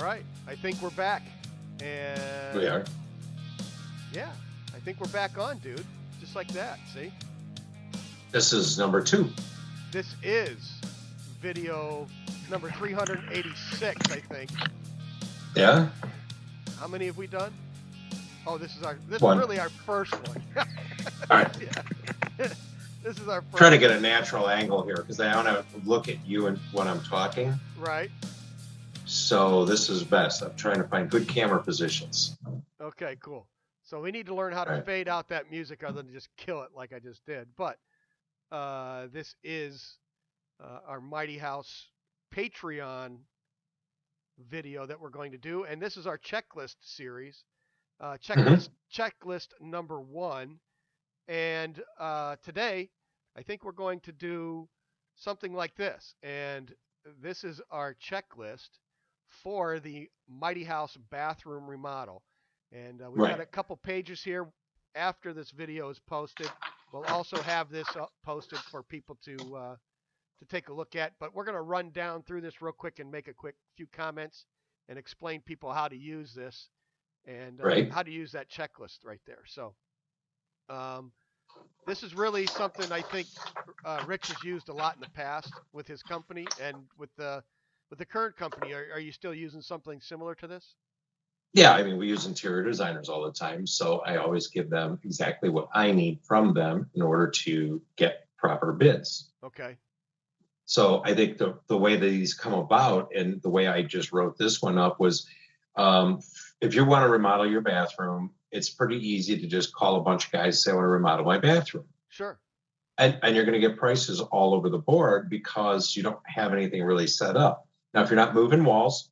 right, I think we're back. And We are. yeah, I think we're back on, dude. Just like that, see? This is number 2. This is video number 386, I think. Yeah? How many have we done? Oh, this is One. really our first one. All right. Yeah. This is our first Trying to get a natural angle here because I want to look at you and when I'm talking. Right. So this is best. I'm trying to find good camera positions. Okay, cool. So we need to learn how to fade out that music other than just kill it like I just did. But this is our Mighty House Patreon video that we're going to do. And this is our checklist series. Checklist number 1. And today, I think we're going to do something like this. And this is our checklist for the Mighty House bathroom remodel. And we've got a couple pages here after this video is posted. We'll also have this posted for people to take a look at. But we're going to run down through this real quick and make a quick few comments and explain people how to use this and how to use that checklist right there. So this is really something I think Rich has used a lot in the past with his company and with the current company. Are you still using something similar to this? Yeah, I mean, we use interior designers all the time, so I always give them exactly what I need from them in order to get proper bids. Okay. So I think the way that these come about and the way I just wrote this one up was if you want to remodel your bathroom, it's pretty easy to just call a bunch of guys and say, I want to remodel my bathroom. Sure. And you're going to get prices all over the board because you don't have anything really set up. Now, if you're not moving walls,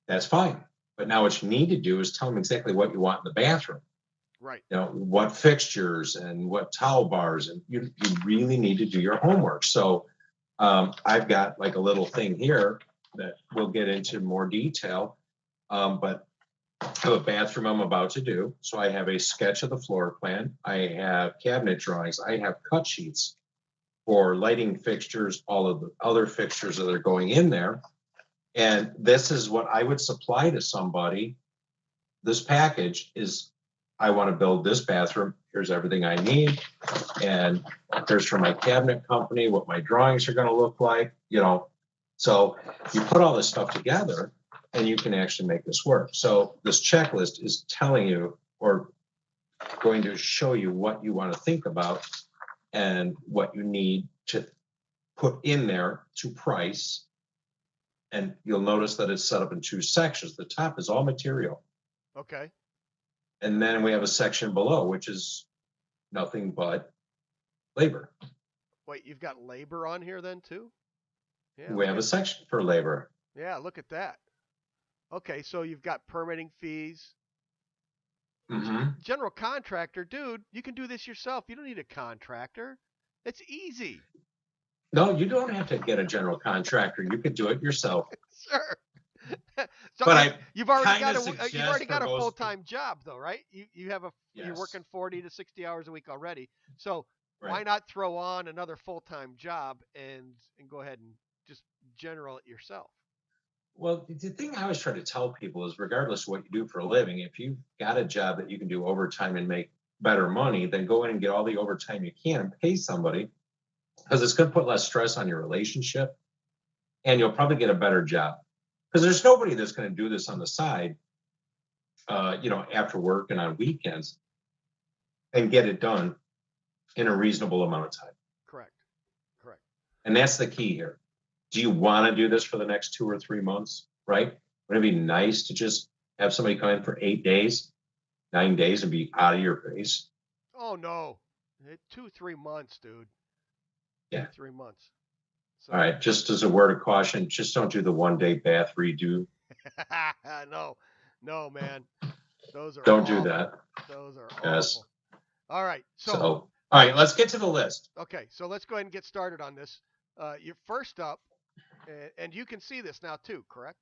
that's fine. But now what you need to do is tell them exactly what you want in the bathroom. Right. You know, what fixtures and what towel bars, and you really need to do your homework. So I've got like a little thing here that we'll get into more detail. But I have a bathroom I'm about to do. So I have a sketch of the floor plan. I have cabinet drawings. I have cut sheets for lighting fixtures, all of the other fixtures that are going in there. And this is what I would supply to somebody. This package is, I want to build this bathroom. Here's everything I need. And here's from my cabinet company, what my drawings are going to look like, you know. So you put all this stuff together and you can actually make this work. So this checklist is telling you or going to show you what you want to think about and what you need to put in there to price. And you'll notice that it's set up in 2 sections. The top is all material. Okay. And then we have a section below, which is nothing but labor. Wait, you've got labor on here then too? Yeah. We have a section for labor. Yeah, look at that. Okay, so you've got permitting fees. Mm-hmm. General contractor, dude, you can do this yourself. You don't need a contractor. It's easy. No, you don't have to get a general contractor. You could do it yourself. Sure. So but you've already got a full-time job though, right? You're working 40 to 60 hours a week already. So why not throw on another full-time job and go ahead and just general it yourself? Well, the thing I always try to tell people is regardless of what you do for a living, if you've got a job that you can do overtime and make better money, then go in and get all the overtime you can and pay somebody, because it's going to put less stress on your relationship and you'll probably get a better job. Because there's nobody that's going to do this on the side, after work and on weekends and get it done in a reasonable amount of time. Correct. And that's the key here. Do you want to do this for the next 2 or 3 months, right? Would it be nice to just have somebody come in for 8 days, 9 days and be out of your face? Oh, no. 2-3 months, dude. Yeah. 3 months. So. All right. Just as a word of caution, just don't do the 1-day bath redo. No, man. Those are Don't awful. do that. Those are yes. awful. All right. So, all right, let's get to the list. Okay. So let's go ahead and get started on this. You're first up, and you can see this now too, correct?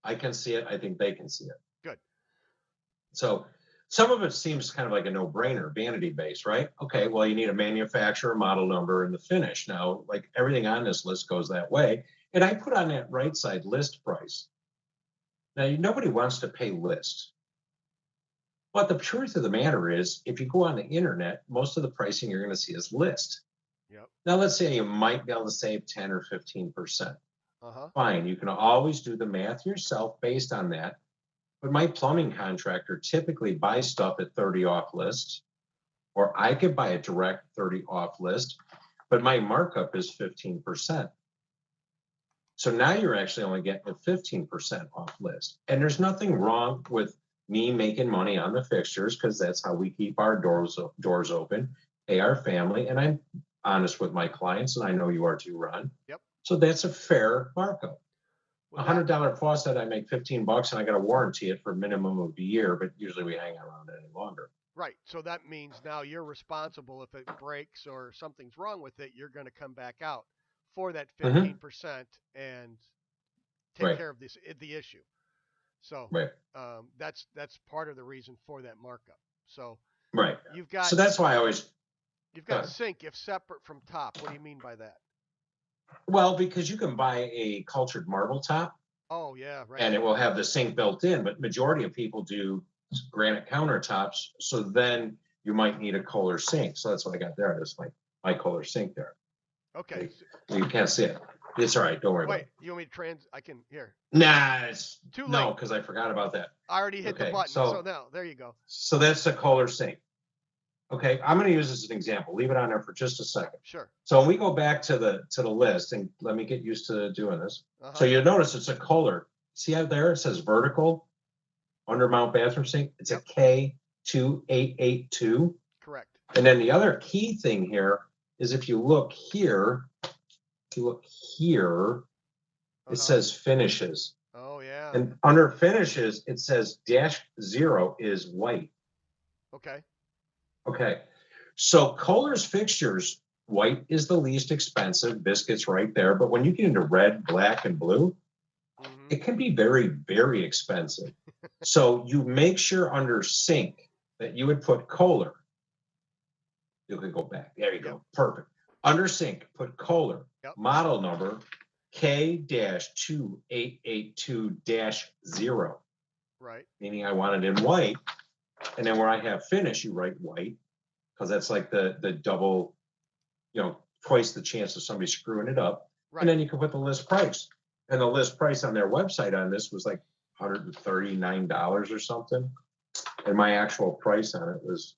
I can see it. I think they can see it. Good. So some of it seems kind of like a no-brainer, vanity-based, right? Okay, well, you need a manufacturer, model number, and the finish. Now, like everything on this list goes that way. And I put on that right side list price. Now, nobody wants to pay list. But the truth of the matter is, if you go on the internet, most of the pricing you're going to see is list. Yep. Now, let's say you might be able to save 10 or 15%. Uh-huh. Fine, you can always do the math yourself based on that. But my plumbing contractor typically buys stuff at 30 off list, or I could buy a direct 30 off list, but my markup is 15%. So now you're actually only getting a 15% off list. And there's nothing wrong with me making money on the fixtures because that's how we keep our doors open, pay our family, and I'm honest with my clients, and I know you are too, Ron. Yep. So that's a fair markup. Well, $100 faucet, I make 15 bucks, and I got to warranty it for a minimum of a year, but usually we hang around any longer. right. So that means now you're responsible if it breaks or something's wrong with it. You're going to come back out for that 15% and take Right. care of the issue. So Right. that's part of the reason for that markup. So Right. you've got So that's why I always, you've got sink if separate from top. What do you mean by that? well, because you can buy a cultured marble top Oh yeah, right. and it will have the sink built in, but majority of people do granite countertops. So then you might need a Kohler sink. So that's what I got there. That's my Kohler sink there. Okay. You can't see it. It's all right. Don't worry about Wait, it. you want me to I can here. Nah, it's Too no, late. because I forgot about that. I already hit the Okay, button. so- So now there you go. So that's the Kohler sink. Okay, I'm going to use this as an example. Leave it on there for just a second. Sure. So when we go back to the list, and let me get used to doing this. Uh-huh. So you'll notice it's a Kohler. See out there? It says vertical undermount bathroom sink. It's Yep. a K2882. Correct. And then the other key thing here is if you look here, Uh-huh. it says finishes. Oh yeah. And under finishes, it says -0 is white. Okay. Okay. So Kohler's fixtures, white is the least expensive. Biscuit's right there. But when you get into red, black, and blue, Mm-hmm. it can be very, very expensive. So you make sure under sink that you would put Kohler. You can go back. There you Yep. go. Perfect. Under sink, put Kohler. Yep. Model number K-2882-0. Right. Meaning I want it in white. And then where I have finish, you write white, because that's like the double, twice the chance of somebody screwing it up. Right. And then you can put the list price. And the list price on their website on this was like $139 or something. And my actual price on it was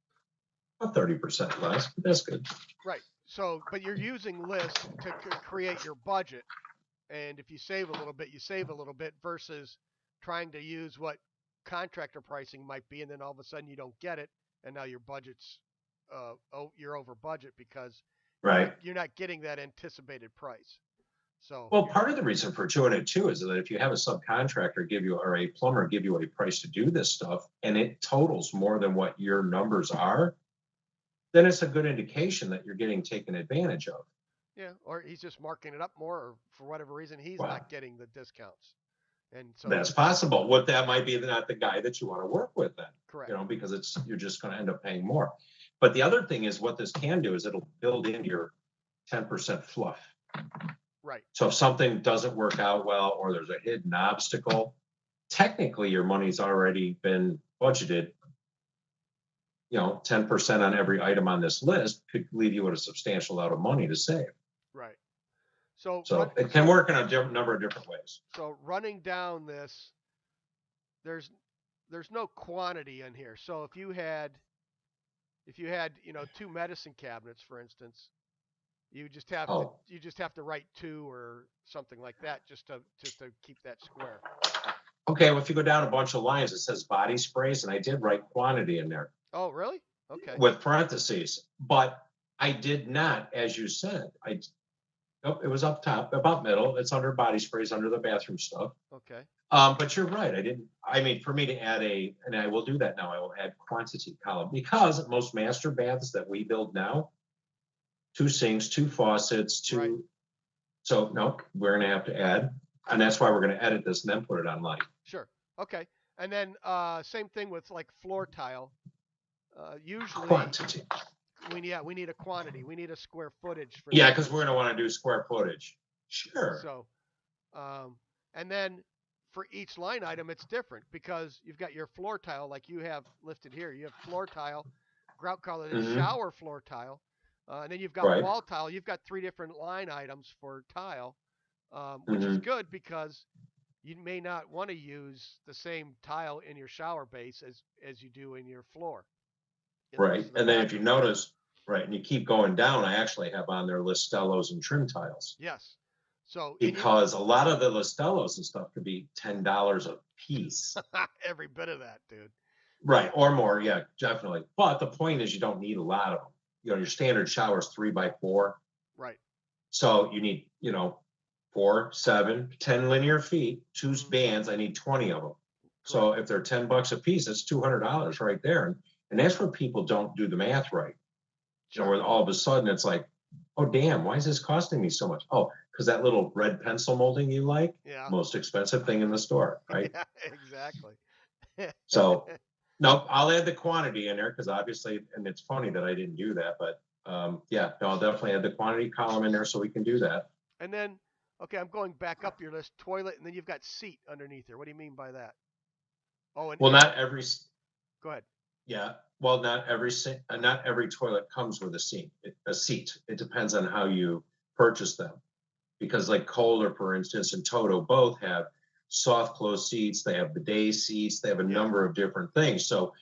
about 30% less, but that's good. Right. So, but you're using lists to create your budget, and if you save a little bit, you save a little bit versus trying to use what contractor pricing might be, and then all of a sudden you don't get it, and now your budget's you're over budget because Right. you're not getting that anticipated price. So Well, part of the reason for doing it too is that if you have a subcontractor give you or a plumber give you a price to do this stuff and it totals more than what your numbers are, then it's a good indication that you're getting taken advantage of. yeah, or he's just marking it up more, or for whatever reason he's Wow. not getting the discounts, and so That's possible. What that might be not the guy that you want to work with then, correct. because you're just going to end up paying more. But the other thing is what this can do is it'll build into your 10% fluff. Right. So if something doesn't work out well or there's a hidden obstacle, technically your money's already been budgeted. 10% on every item on this list could leave you with a substantial amount of money to save. Right. So it can work in a number of different ways. So running down this, there's no quantity in here. So if you had 2 medicine cabinets, for instance, you just have to write 2 or something like that just to keep that square. Okay, well, if you go down a bunch of lines, it says body sprays, and I did write quantity in there. Oh, really? Okay. With parentheses, but I did not, as you said. Nope, it was up top, about middle. It's under body sprays, under the bathroom stuff. Okay. But you're right. For me to add and I will do that now, I will add quantity column because most master baths that we build now, 2 sinks, 2 faucets, 2. Right. So no, we're going to have to add, and that's why we're going to edit this and then put it online. Sure. Okay. And then same thing with like floor tile. Usually Quantity. we need a quantity. We need a square footage for Yeah, because we're going to want to do square footage. Sure. So, and then for each line item, it's different because you've got your floor tile like you have listed here. You have floor tile, grout color, then Hmm. shower floor tile, and then you've got Right. wall tile. You've got three different line items for tile, which is Hmm. good because you may not want to use the same tile in your shower base as you do in your floor in the rest Right. of the And then if you bathroom. notice, right, and you keep going down, I actually have on there Listellos and trim tiles Yes. So and you because a lot of the Listellos and stuff could be $10 a piece. every bit of that, dude. Right. Or more. Yeah, definitely. But the point is you don't need a lot of them. Your standard shower is 3x4. Right. So you need, 4, 7, 10 linear feet, two Hmm. bands. I need 20 of them. Correct. So if they're $10 a piece, it's $200 right there. And that's where people don't do the math right. Sure. Where all of a sudden it's like, oh, damn, why is this costing me so much? Oh, because that little red pencil molding you like, Yeah. most expensive thing in the store, right? Yeah. Exactly. So, no, I'll add the quantity in there because obviously, and it's funny that I didn't do that, but yeah, no, I'll definitely add the quantity column in there so we can do that. And then, okay, I'm going back up your list. Toilet, and then you've got seat underneath there. What do you mean by that? Oh, and Well, air. not every, Go ahead. yeah, well, not every toilet comes with a seat. It depends on how you purchase them. Because like Kohler, for instance, and Toto both have soft close seats. They have bidet seats. They have a Yeah. number of different things. So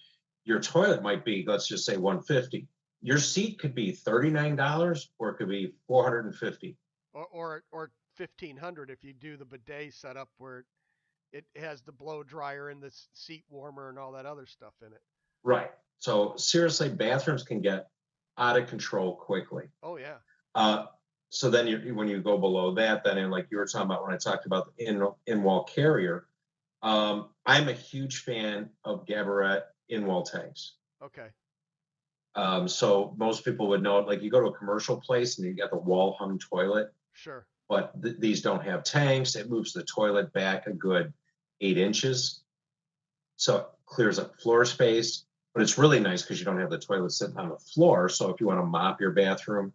your toilet might be, let's just say 150. Your seat could be $39 or it could be 450. Or 1500 if you do the bidet setup where it has the blow dryer and the seat warmer and all that other stuff in it. Right. So seriously, bathrooms can get out of control quickly. Oh yeah. Uh, so then when you go below that, then like you were talking about when I talked about the in-wall carrier, I'm a huge fan of Gabarette in-wall tanks. Okay. So most people would know, like you go to a commercial place and you got the wall hung toilet, Sure. but these don't have tanks. It moves the toilet back a good 8 inches. So it clears up floor space, but it's really nice because you don't have the toilet sitting on the floor. So if you want to mop your bathroom,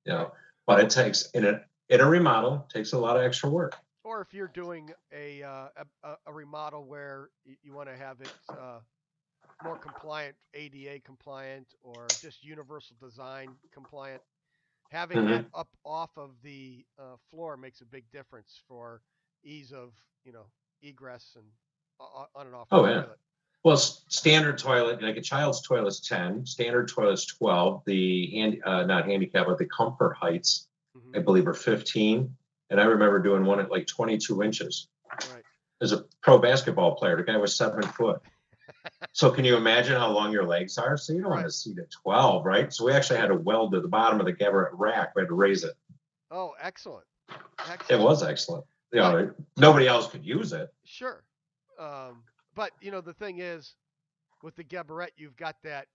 Right. but it takes in a remodel, takes a lot of extra work. Or if you're doing a remodel where you want to have it more compliant, ADA compliant, or just universal design compliant, having that Hmm. up off of the floor makes a big difference for ease of egress and on and off the Oh yeah. toilet. Well, standard toilet, like a child's toilet's 10, standard toilet's 12. The not handicap, but the comfort heights, Hmm. I believe, are 15. And I remember doing one at like 22 inches. Right. As a pro basketball player, the guy was 7 foot. So can you imagine how long your legs are? So you don't want Right. to seat at 12, right? So we actually had to weld to the bottom of the Gabarette rack. We had to raise it. Oh, excellent. It Excellent. was excellent. But Nobody else could use it. sure. But the thing is, with the Gabarette, you've got that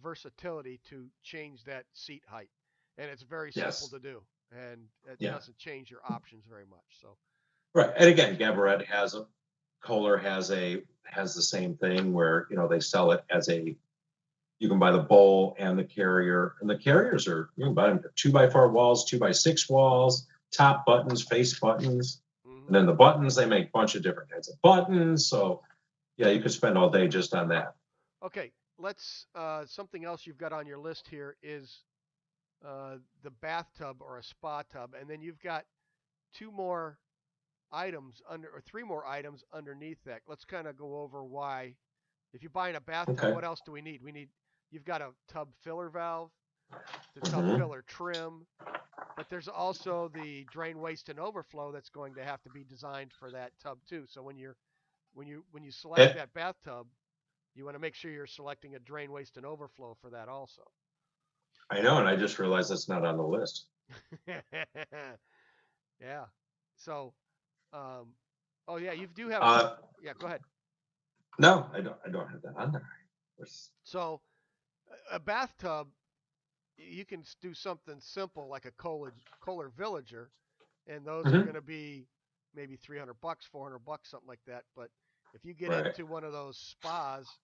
versatility to change that seat height, and it's very simple Yes. to do, and it Yeah. doesn't change your options very much. So, Right. And again, Gabarette Kohler has the same thing where they sell it as you can buy the bowl and the carrier, and the carriers you can buy them 2x4 walls, 2x6 walls, top buttons, face buttons, and hmm. then the buttons they make a bunch of different kinds of buttons. So yeah, you could spend all day just on that. Okay, let's. Something else you've got on your list here is the bathtub or a spa tub, and then you've got two more items or three more items underneath that. Let's kind of go over why. If you're buying a bathtub, Okay. what else do we need? You've got a tub filler valve, the tub Hmm. filler trim, but there's also the drain waste and overflow that's going to have to be designed for that tub too. So when you select And that bathtub, you want to make sure you're selecting a drain waste and overflow for that also. I know, and I just realized that's not on the list. Yeah. So, um, oh yeah, you do have. Uh, Yeah, go ahead. no, I don't have that on there. So, a bathtub, you can do something simple like a Kohler Villager, and those are Hmm. going to be maybe $300, $400, something like that. But if you get Right. into one of those spas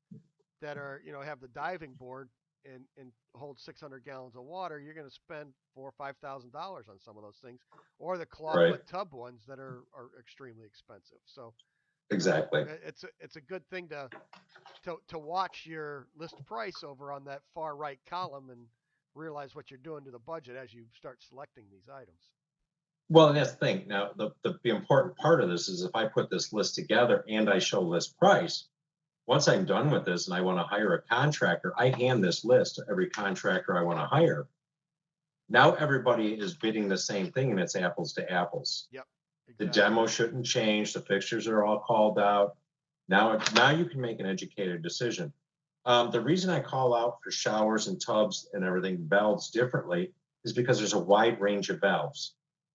that are, have the diving board, and hold 600 gallons of water, you're going to spend $4,000 or $5,000 on some of those things, or the Right. clawfoot tub ones that are extremely expensive. So Exactly. it's a good thing to watch your list price over on that far right column and realize what you're doing to the budget as you start selecting these items. Well, and that's the thing. Now, the important part of this is if I put this list together and I show list price, once I'm done with this and I want to hire a contractor, I hand this list to every contractor I want to hire. Now everybody is bidding the same thing and it's apples to apples. Yep. The Exactly. demo shouldn't change. The fixtures are all called out. Now you can make an educated decision. The reason I call out for showers and tubs and everything, valves differently, is because there's a wide range of valves.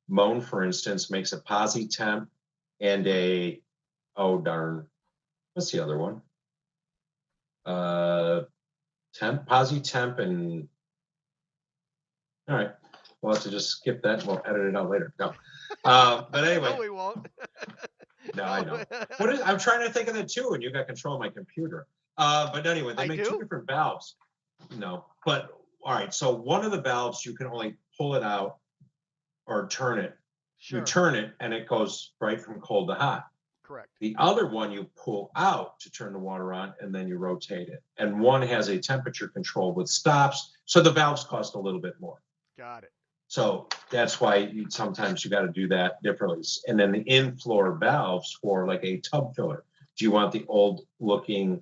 Moan, for instance, makes a posi temp and a, oh darn, what's the other one? Posi temp and, all right, we'll have to just skip that and we'll edit it out later. No. But anyway. No, we won't. No, I know. I'm trying to think of that too, and you got control of my computer. But anyway, they make two different valves. No, but all right. So one of the valves you can only pull it out or turn it. Sure. You turn it and it goes right from cold to hot. Correct. The other one you pull out to turn the water on and then you rotate it. And one has a temperature control with stops. So the valves cost a little bit more. Got it. So that's why sometimes you got to do that differently. And then the in-floor valves for like a tub filler. Do you want the old looking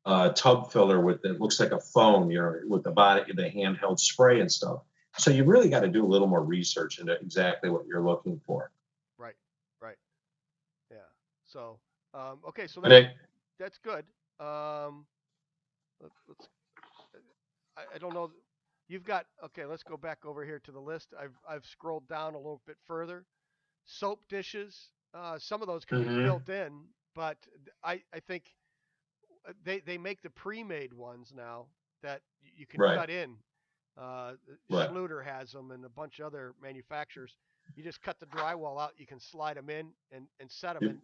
tub filler with it looks like a phone, with the body, the handheld spray and stuff. So you really got to do a little more research into exactly what you're looking for. Right. Yeah. So, okay. So that's good. Let's. I don't know. You've got, okay, let's go back over here to the list. I've scrolled down a little bit further. Soap dishes, some of those can be built in, but I think they make the pre-made ones now that you can cut in. Schluter has them and a bunch of other manufacturers. You just cut the drywall out, you can slide them in and set them in.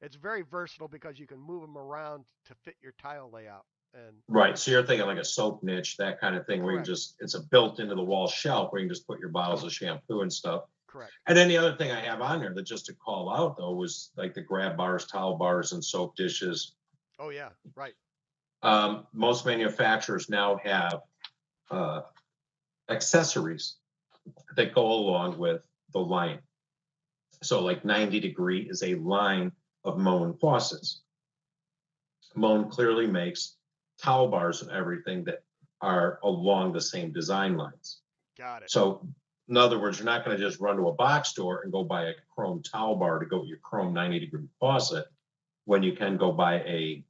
It's very versatile because you can move them around to fit your tile layout. Right. So you're thinking like a soap niche, that kind of thing, where it's a built into the wall shelf where you can just put your bottles of shampoo and stuff. Correct. And then the other thing I have on there that just to call out though was like the grab bars, towel bars, and soap dishes. Oh yeah, right. Most manufacturers now have accessories that go along with the line. So like 90 Degree is a line of Moen faucets. Moen clearly makes towel bars and everything that are along the same design lines. Got it. So in other words, you're not going to just run to a box store and go buy a chrome towel bar to go with your chrome 90 Degree faucet when you can go buy a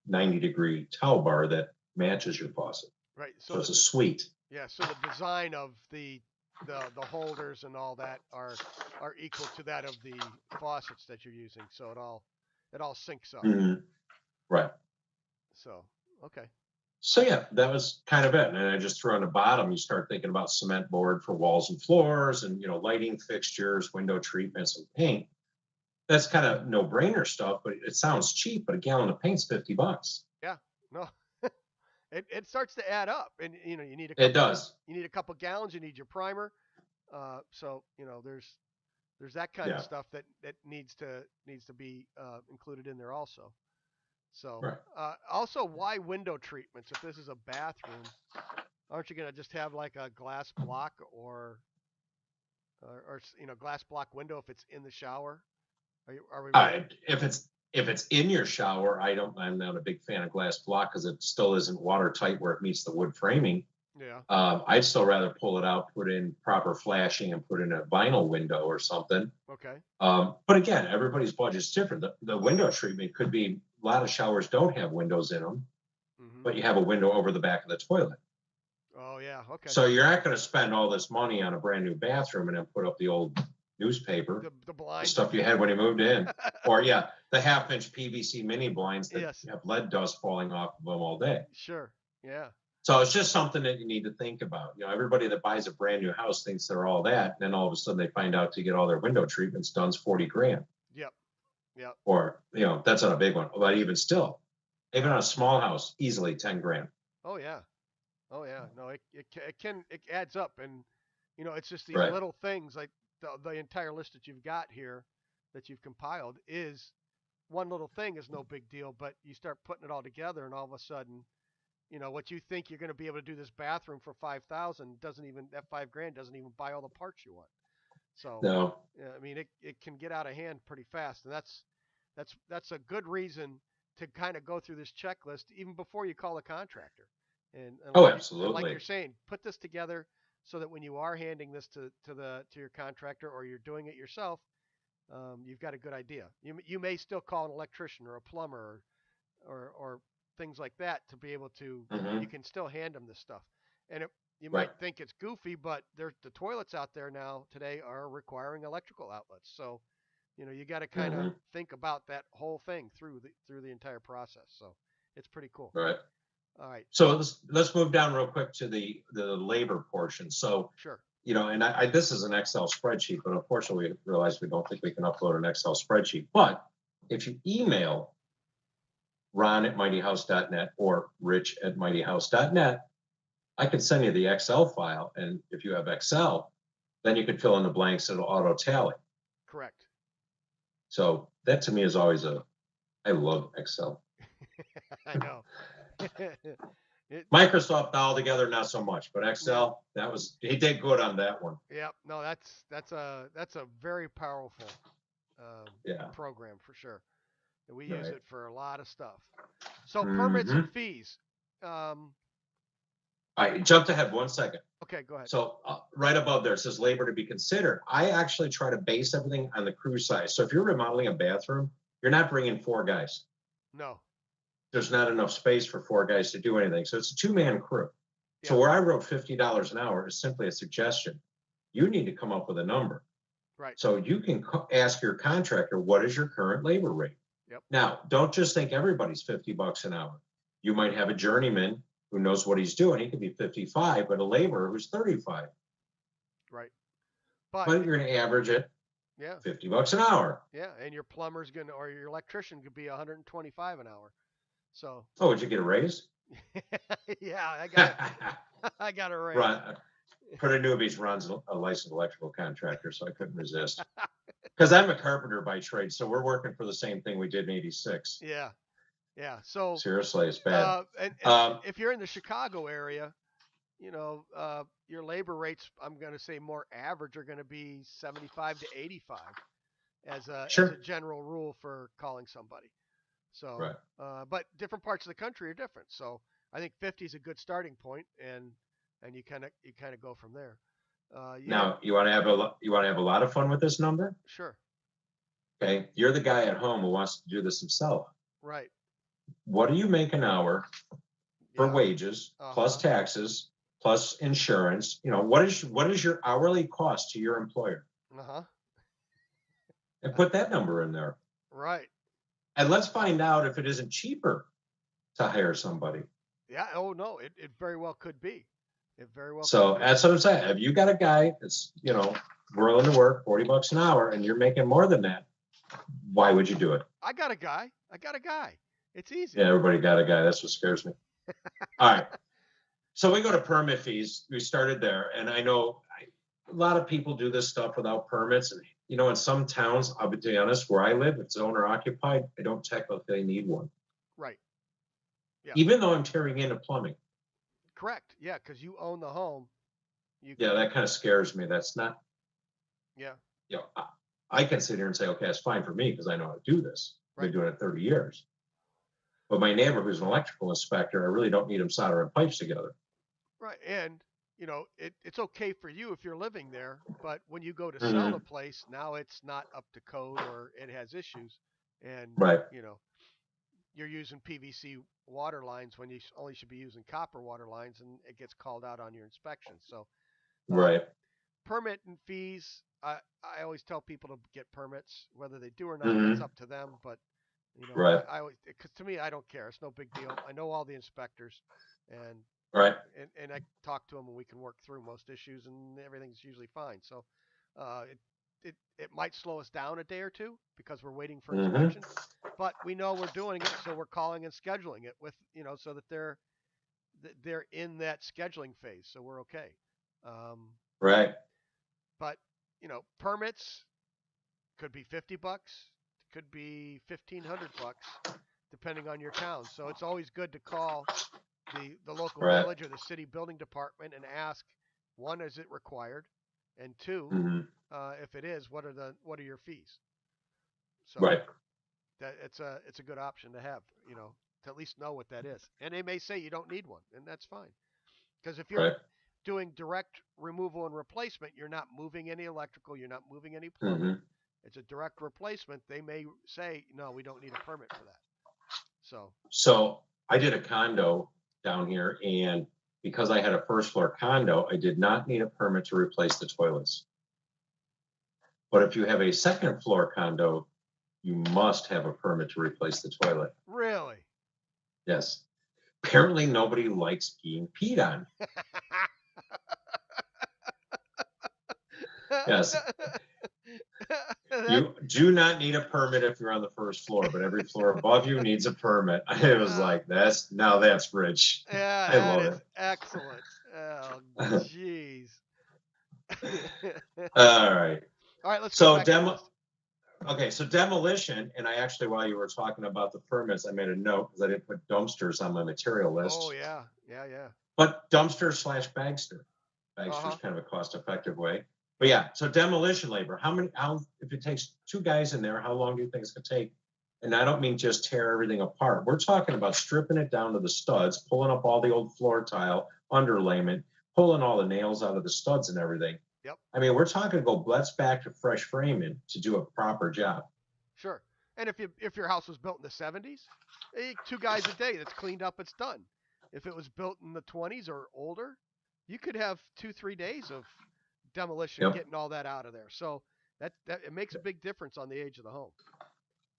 90 Degree towel bar that matches your faucet. Right. So it's a suite. Yeah. So the design of the holders and all that are equal to that of the faucets that you're using. So it all syncs up. Mm-hmm. Right. So, okay. So yeah, that was kind of it. And I just threw on the bottom, you start thinking about cement board for walls and floors and, lighting fixtures, window treatments and paint. That's kind of no brainer stuff, but it sounds cheap, but a gallon of paint's $50. Yeah, no, it starts to add up and, you need it does. You need a couple gallons, you need your primer. So, there's that kind of stuff that needs to be included in there also. So, also, why window treatments? If this is a bathroom, aren't you going to just have like a glass block or glass block window if it's in the shower? Are we? If it's in your shower, I'm not a big fan of glass block because it still isn't watertight where it meets the wood framing. Yeah. I'd still rather pull it out, put in proper flashing, and put in a vinyl window or something. Okay. But again, everybody's budget's different. The window treatment could be, a lot of showers don't have windows in them, but you have a window over the back of the toilet. Oh yeah. Okay. So you're not going to spend all this money on a brand new bathroom and then put up the old newspaper, the blind stuff you had when you moved in, or the half-inch PVC mini blinds that have lead dust falling off of them all day. Sure. Yeah. So it's just something that you need to think about. Everybody that buys a brand new house thinks they're all that, and then all of a sudden they find out to get all their window treatments done is $40,000. Yep. Or that's not a big one, but even still, even on a small house, easily $10,000. Oh yeah. Oh yeah, no, it adds up, and it's just these Right. little things like the entire list that you've got here that you've compiled is one little thing is no big deal, but you start putting it all together, and all of a sudden, what you think you're going to be able to do this bathroom for 5,000 doesn't even that 5 grand doesn't even buy all the parts you want. So, No. yeah, I mean, it can get out of hand pretty fast, and that's a good reason to kind of go through this checklist even before you call a contractor. And Oh, like you're absolutely. saying, put this together so that when you are handing this to your contractor or you're doing it yourself, you've got a good idea. You may still call an electrician or a plumber or things like that to be able to. You Hmm. can still hand them this stuff, and you Right. might think it's goofy, but the toilets out there now today are requiring electrical outlets. So, you got to kind of Hmm. think about that whole thing through the entire process. So, it's pretty cool. Right. All right, So so let's move down real quick to the labor portion. So, sure, and this is an Excel spreadsheet, but unfortunately, we realize we don't think we can upload an Excel spreadsheet. But if you email ron@mightyhouse.net or rich@mightyhouse.net, I can send you the Excel file. And if you have Excel, then you can fill in the blanks. It'll auto tally. correct. So that to me is always I love Excel. I know. it Microsoft altogether, not so much, but no, Excel, he did good on that one. yeah, no, that's a very powerful Yeah. program for sure. And we use Right. it for a lot of stuff. So permits and Hmm. fees. Um, I jumped ahead 1 second. okay, go ahead. So right above there it says labor to be considered. I actually try to base everything on the crew size. So if you're remodeling a bathroom, you're not bringing 4 guys. No. There's not enough space for 4 guys to do anything. So it's a two-man crew. So Yep. where I wrote $50 an hour is simply a suggestion. You need to come up with a number. Right. So you can ask your contractor, what is your current labor rate? Yep. Now, don't just think everybody's $50 an hour. You might have a journeyman who knows what he's doing. He could be 55, but a laborer who's 35. Right. But But you're going to average it yeah, $50 an hour. yeah, and your plumber's gonna or your electrician could be 125 an hour. So Oh, would you get a raise? yeah, I got it. I got a raise. Ron, for the newbies, Ron's a licensed electrical contractor, so I couldn't resist. Because I'm a carpenter by trade, so we're working for the same thing we did in '86. Yeah. Yeah. So Seriously, it's bad. and Um, if you're in the Chicago area, your labor rates, I'm going to say more average, are going to be 75 to 85 as a sure. general rule for calling somebody. So, Right. but different parts of the country are different. So I think 50 is a good starting point, and you kind of go from there. You have Now, you want to have a lot of fun with this number? sure, Okay. You're the guy at home who wants to do this himself. right, What do you make an hour for yeah, wages uh plus huh, taxes plus insurance? What is your hourly cost to your employer? uh huh, And put that number in there. right, And let's find out if it isn't cheaper to hire somebody. yeah. Oh no, it very well could be. It very well could So be. that's what I'm saying. If you got a guy that's, willing to work $40 an hour and you're making more than that, why would you do it? I got a guy. I got a guy. It's easy. Yeah, everybody got a guy. That's what scares me. All right. So we go to permit fees. We started there. And I know a lot of people do this stuff without permits. And, in some towns, I'll be honest, where I live, if it's owner occupied, I don't technically need one, Right. Yeah. even though I'm tearing into plumbing. Correct. Yeah, because you own the home. Yeah, that kind of scares me. That's not, Yeah. I can sit here and say, okay, it's fine for me because I know how to do this. I've been Right. doing it 30 years. But my neighbor, who's an electrical inspector, I really don't need him soldering pipes together. Right. And it's okay for you if you're living there, but when you go to sell the Hmm. place, now it's not up to code or it has issues, and Right. you know you're using PVC water lines when you only should be using copper water lines, and it gets called out on your inspection. So um, Right. permit and fees, I always tell people to get permits, whether they do or not. That's Hmm. up to them, but Right. I always, because to me, I don't care. It's no big deal. I know all the inspectors, and Right. and I talk to them and we can work through most issues and everything's usually fine. So it might slow us down a day or two because we're waiting for Hmm. inspection, but we know we're doing it, so we're calling and scheduling it with so that they're in that scheduling phase, so we're okay. Um, Right. but permits could be $50, could be $1,500, depending on your town. So it's always good to call the local Right. village or the city building department and ask, one, is it required, and two, Hmm. if it is, what are your fees? So Right. that it's a good option to have, to at least know what that is. And they may say you don't need one, and that's fine. Because if you're Right. doing direct removal and replacement, you're not moving any electrical, you're not moving any plumbing. Hmm. It's a direct replacement. They may say, no, we don't need a permit for that. So, So I did a condo down here, and because I had a first floor condo, I did not need a permit to replace the toilets. But if you have a second floor condo, you must have a permit to replace the toilet. really? Yes. Apparently, nobody likes being peed on. Yes. that, You do not need a permit if you're on the first floor, but every floor above you needs a permit. It was uh, like, that's rich. yeah, I that love is it. excellent. Oh, jeez. All right. All right, let's go So back to the demo. list. Okay, so demolition, and I actually, while you were talking about the permits, I made a note because I didn't put dumpsters on my material Oh, list. yeah. Yeah, yeah. But dumpster slash bagster. Uh Bagster is huh. kind of a cost-effective way. But yeah, so demolition labor. How if it takes two guys in there, how long do you think it's gonna take? And I don't mean just tear everything apart. We're talking about stripping it down to the studs, pulling up all the old floor tile, underlayment, pulling all the nails out of the studs and everything. Yep. I mean, we're talking go let's back to fresh framing to do a proper job. Sure. And if your house was built in the 70s, two guys a day, that's cleaned up, it's done. If it was built in the 20s or older, you could have 2 3 days of demolition Yep. getting all that out of there. So that it makes a big difference on the age of the home.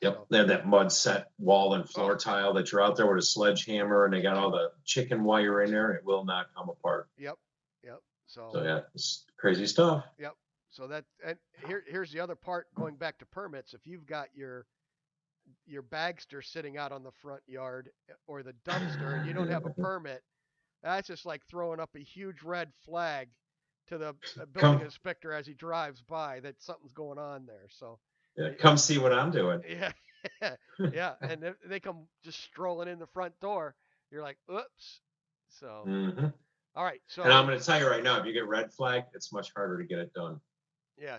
Yep, So they have that mud set wall and oh floor tile that you're out there with a sledgehammer and they got all the chicken wire in there and it will not come apart. yep, yep. So So yeah, it's crazy stuff. yep. So that and here's the other part going back to permits. If you've got your bagster sitting out on the front yard or the dumpster and you don't have a permit, that's just like throwing up a huge red flag to the building Come, inspector as he drives by that something's going on there. So, yeah, it, come see what I'm doing. yeah, yeah, and they come just strolling in the front door. You're like, oops. So, Hmm. all right. And I'm So, going to tell you right now, if you get red flag, it's much harder to get it done. yeah,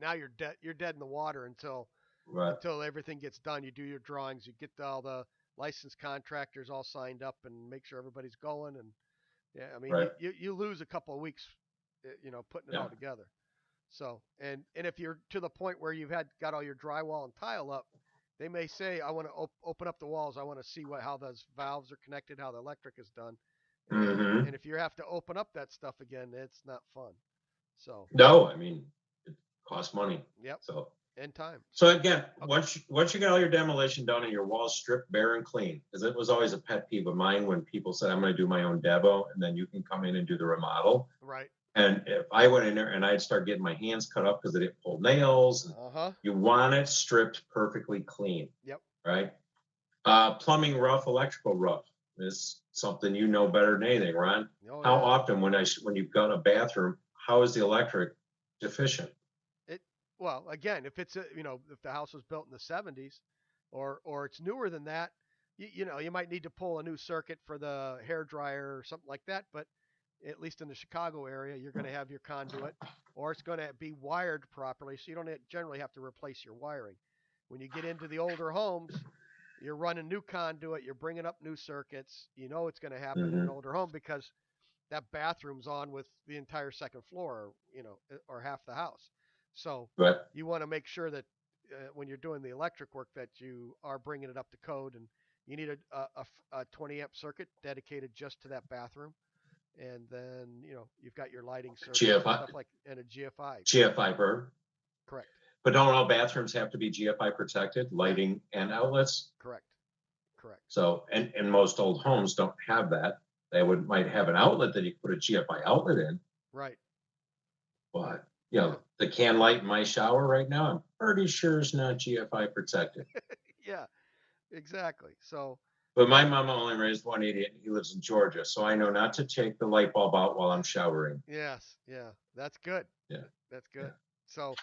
now you're dead. You're dead in the water Right, until everything gets done. You do your drawings. You get all the licensed contractors all signed up and make sure everybody's going. And yeah, I mean, right, you lose a couple of weeks, putting it yeah, all together. So, and if you're to the point where you've got all your drywall and tile up, they may say, I want to open up the walls. I want to see how those valves are connected, how the electric is done. And hmm. if you have to open up that stuff again, it's not fun. So, No, I mean, it costs money. yep, So, and time. so So, again, okay, once you get all your demolition done and your walls stripped bare and clean, because it was always a pet peeve of mine when people said, I'm going to do my own demo and then you can come in and do the remodel. right. And if I went in there and I'd start getting my hands cut up because they didn't pull nails, and Uh huh. you want it stripped perfectly clean, Yep. right? Plumbing rough, electrical rough is something you know better than anything, Ron. Oh How yeah. often when you've got a bathroom, how is the electric deficient? It well again, if it's if the house was built in the 70s, or it's newer than that, you might need to pull a new circuit for the hair dryer or something like that. But at least in the Chicago area, you're going to have your conduit, or it's going to be wired properly, so you don't generally have to replace your wiring. When you get into the older homes, you're running new conduit, you're bringing up new circuits. You know it's going to happen in an Hmm. older home because that bathroom's on with the entire second floor, or half the house. So But you want to make sure that when you're doing the electric work that you are bringing it up to code, and you need a 20 amp circuit dedicated just to that bathroom, and then you've got your lighting circuits and GFI, stuff like and a GFI. GFI burn. Correct, But don't all bathrooms have to be GFI protected, yeah, lighting and outlets? correct, correct. So, and most old homes don't have that. They might have an outlet that you put a GFI outlet in, Right, but yeah, the can light in my shower right now, I'm pretty sure is not GFI protected. yeah, exactly. So But my mama only raised one idiot, and he lives in Georgia, so I know not to take the light bulb out while I'm showering. Yes, yeah, that's good. Yeah, That's yeah, good. So,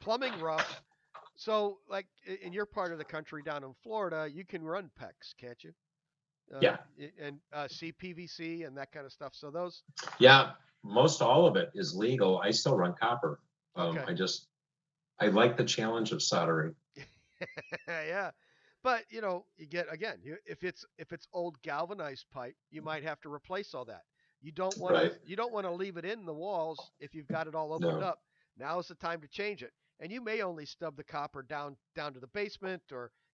plumbing rough. So, like in your part of the country down in Florida, you can run PEX, can't you? yeah, And CPVC and that kind of stuff. So those, yeah. Most all of it is legal. I still run copper. okay, I like the challenge of soldering. yeah. But you get again, if it's old galvanized pipe, you might have to replace all that. Right? You don't want to leave it in the walls if you've got it all opened No. up. Now is the time to change it. And you may only stub the copper down to the basement or